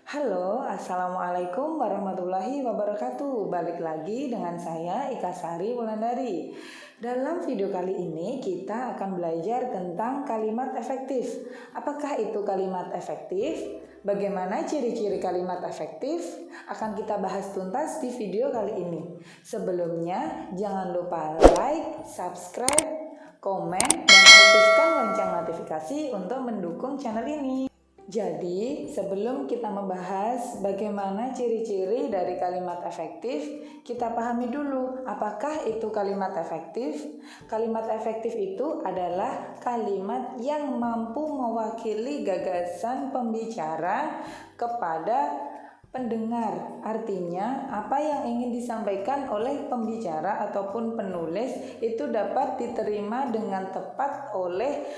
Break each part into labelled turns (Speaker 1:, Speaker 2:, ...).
Speaker 1: Halo, Assalamualaikum warahmatullahi wabarakatuh. Balik lagi dengan saya Ika Sari Wulandari. Dalam video kali ini kita akan belajar tentang kalimat efektif. Apakah itu kalimat efektif? Bagaimana ciri-ciri kalimat efektif? Akan kita bahas tuntas di video kali ini. Sebelumnya, jangan lupa like, subscribe, komen, dan aktifkan lonceng notifikasi untuk mendukung channel ini. Jadi, sebelum kita membahas bagaimana ciri-ciri dari kalimat efektif, kita pahami dulu apakah itu kalimat efektif. Kalimat efektif itu adalah kalimat yang mampu mewakili gagasan pembicara kepada pendengar. Artinya, apa yang ingin disampaikan oleh pembicara ataupun penulis itu dapat diterima dengan tepat oleh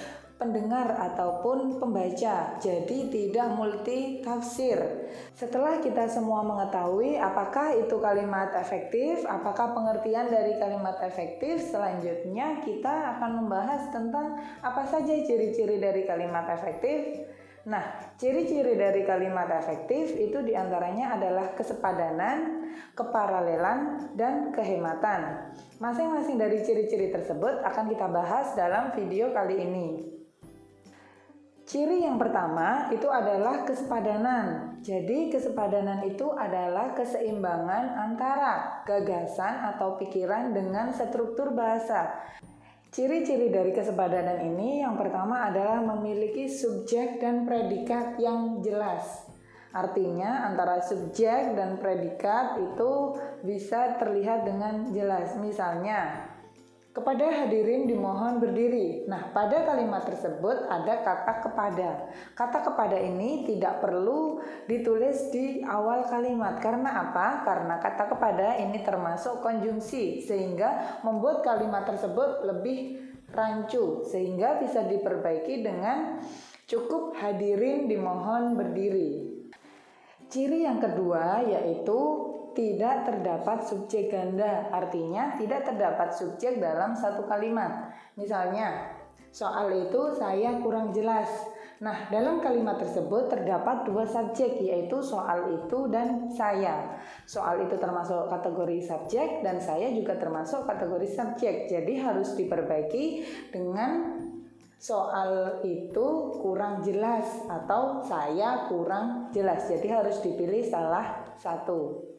Speaker 1: pendengar ataupun pembaca, jadi tidak multi tafsir. Setelah kita semua mengetahui apakah itu kalimat efektif, apakah pengertian dari kalimat efektif, selanjutnya kita akan membahas tentang apa saja ciri-ciri dari kalimat efektif. Nah, ciri-ciri dari kalimat efektif itu diantaranya adalah kesepadanan, keparalelan, dan kehematan. Masing-masing dari ciri-ciri tersebut akan kita bahas dalam video kali ini. Ciri yang pertama itu adalah kesepadanan. Jadi kesepadanan itu adalah keseimbangan antara gagasan atau pikiran dengan struktur bahasa. Ciri-ciri dari kesepadanan ini yang pertama adalah memiliki subjek dan predikat yang jelas. Artinya antara subjek dan predikat itu bisa terlihat dengan jelas. Misalnya, kepada hadirin dimohon berdiri. Nah, pada kalimat tersebut ada kata kepada. Kata kepada ini tidak perlu ditulis di awal kalimat. Karena apa? Karena kata kepada ini termasuk konjungsi, sehingga membuat kalimat tersebut lebih rancu, sehingga bisa diperbaiki dengan cukup hadirin dimohon berdiri. Ciri yang kedua yaitu tidak terdapat subjek ganda, artinya tidak terdapat subjek dalam satu kalimat. Misalnya, soal itu saya kurang jelas. Nah, dalam kalimat tersebut terdapat dua subjek, yaitu soal itu dan saya. Soal itu termasuk kategori subjek dan saya juga termasuk kategori subjek. Jadi harus diperbaiki dengan soal itu kurang jelas atau saya kurang jelas. Jadi harus dipilih salah satu.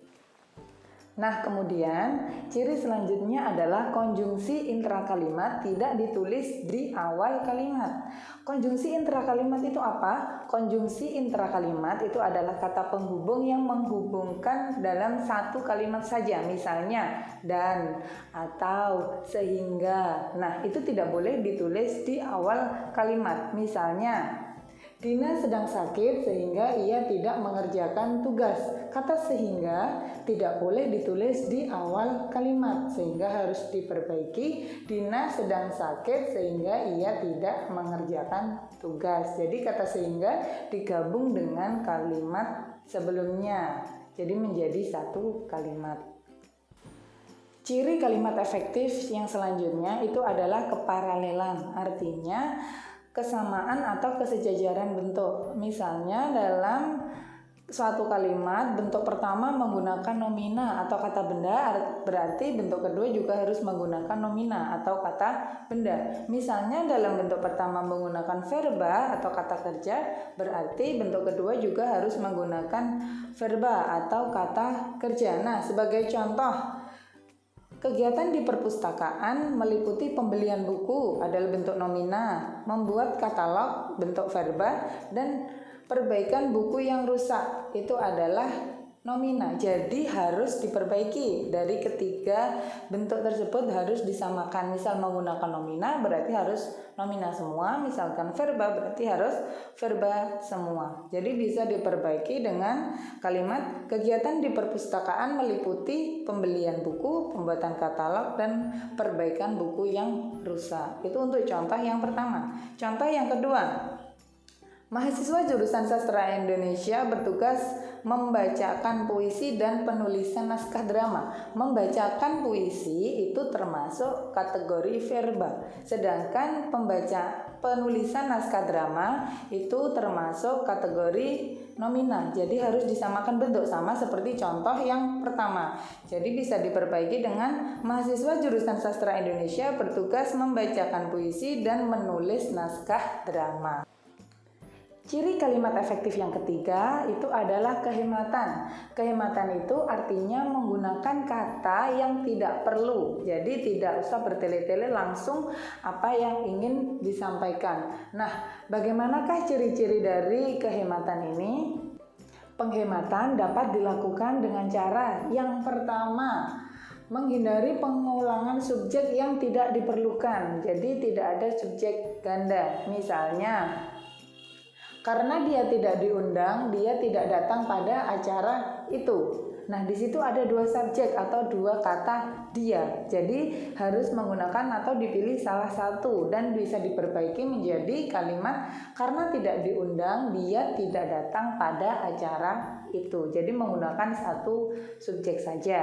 Speaker 1: Nah, kemudian ciri selanjutnya adalah konjungsi intrakalimat tidak ditulis di awal kalimat. Konjungsi intrakalimat itu apa? Konjungsi intrakalimat itu adalah kata penghubung yang menghubungkan dalam satu kalimat saja. Misalnya, dan, atau, sehingga. Nah, itu tidak boleh ditulis di awal kalimat. Misalnya, Dina sedang sakit sehingga ia tidak mengerjakan tugas. Kata sehingga tidak boleh ditulis di awal kalimat, sehingga harus diperbaiki. Dina sedang sakit sehingga ia tidak mengerjakan tugas. Jadi kata sehingga digabung dengan kalimat sebelumnya, jadi menjadi satu kalimat. Ciri kalimat efektif yang selanjutnya itu adalah keparalelan, artinya kesamaan atau kesejajaran bentuk. Misalnya dalam suatu kalimat, bentuk pertama menggunakan nomina atau kata benda, berarti bentuk kedua juga harus menggunakan nomina atau kata benda. Misalnya dalam bentuk pertama menggunakan verba atau kata kerja, berarti bentuk kedua juga harus menggunakan verba atau kata kerja. Nah, sebagai contoh, kegiatan di perpustakaan meliputi pembelian buku adalah bentuk nomina, membuat katalog bentuk verba, dan perbaikan buku yang rusak itu adalah nomina. Jadi harus diperbaiki dari ketiga bentuk tersebut, harus disamakan. Misal menggunakan nomina berarti harus nomina semua, misalkan verba berarti harus verba semua. Jadi bisa diperbaiki dengan kalimat kegiatan di perpustakaan meliputi pembelian buku, pembuatan katalog, dan perbaikan buku yang rusak. Itu untuk contoh yang pertama. Contoh yang kedua, mahasiswa jurusan sastra Indonesia bertugas membacakan puisi dan penulisan naskah drama. Membacakan puisi itu termasuk kategori verba, sedangkan penulisan naskah drama itu termasuk kategori nominal. Jadi harus disamakan bentuk, sama seperti contoh yang pertama. Jadi bisa diperbaiki dengan mahasiswa jurusan sastra Indonesia bertugas membacakan puisi dan menulis naskah drama. Ciri kalimat efektif yang ketiga itu adalah kehematan. Kehematan itu artinya menggunakan kata yang tidak perlu. Jadi tidak usah bertele-tele, langsung apa yang ingin disampaikan. Nah, bagaimanakah ciri-ciri dari kehematan ini? Penghematan dapat dilakukan dengan cara yang pertama, menghindari pengulangan subjek yang tidak diperlukan. Jadi tidak ada subjek ganda. Misalnya, karena dia tidak diundang, dia tidak datang pada acara itu. Nah, di situ ada dua subjek atau dua kata dia. Jadi harus menggunakan atau dipilih salah satu dan bisa diperbaiki menjadi kalimat karena tidak diundang, dia tidak datang pada acara itu. Jadi menggunakan satu subjek saja.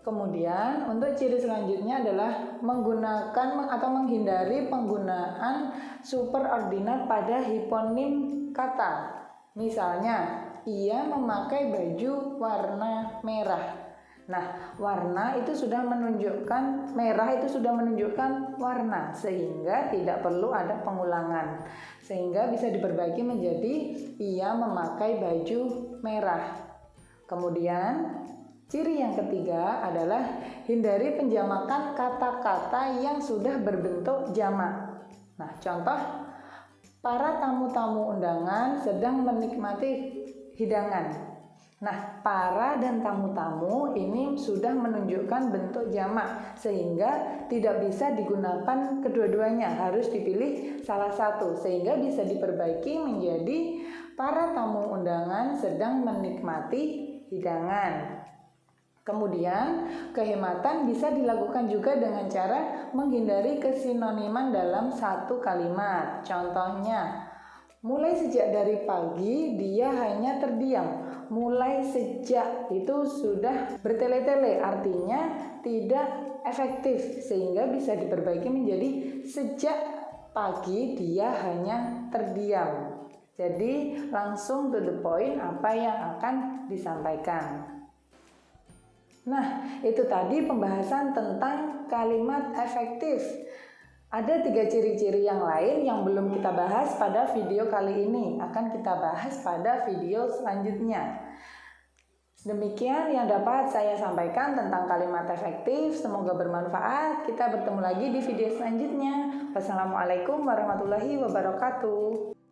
Speaker 1: Kemudian untuk ciri selanjutnya adalah menggunakan atau menghindari penggunaan superordinat pada hiponim kata. Misalnya, ia memakai baju warna merah. Nah, warna itu sudah menunjukkan, merah itu sudah menunjukkan warna, sehingga tidak perlu ada pengulangan. Sehingga bisa diperbaiki menjadi ia memakai baju merah. Kemudian ciri yang ketiga adalah hindari penjamakan kata-kata yang sudah berbentuk jamak. Nah, contoh, para tamu-tamu undangan sedang menikmati hidangan. Nah, para dan tamu-tamu ini sudah menunjukkan bentuk jamak, sehingga tidak bisa digunakan kedua-duanya, harus dipilih salah satu, sehingga bisa diperbaiki menjadi para tamu undangan sedang menikmati hidangan. Kemudian, kehematan bisa dilakukan juga dengan cara menghindari kesinoniman dalam satu kalimat. Contohnya, mulai sejak dari pagi dia hanya terdiam. Mulai sejak itu sudah bertele-tele, artinya tidak efektif, sehingga bisa diperbaiki menjadi sejak pagi dia hanya terdiam. Jadi langsung to the point apa yang akan disampaikan. Nah, itu tadi pembahasan tentang kalimat efektif. Ada 3 ciri-ciri yang lain yang belum kita bahas pada video kali ini. Akan kita bahas pada video selanjutnya. Demikian yang dapat saya sampaikan tentang kalimat efektif. Semoga bermanfaat. Kita bertemu lagi di video selanjutnya. Wassalamualaikum warahmatullahi wabarakatuh.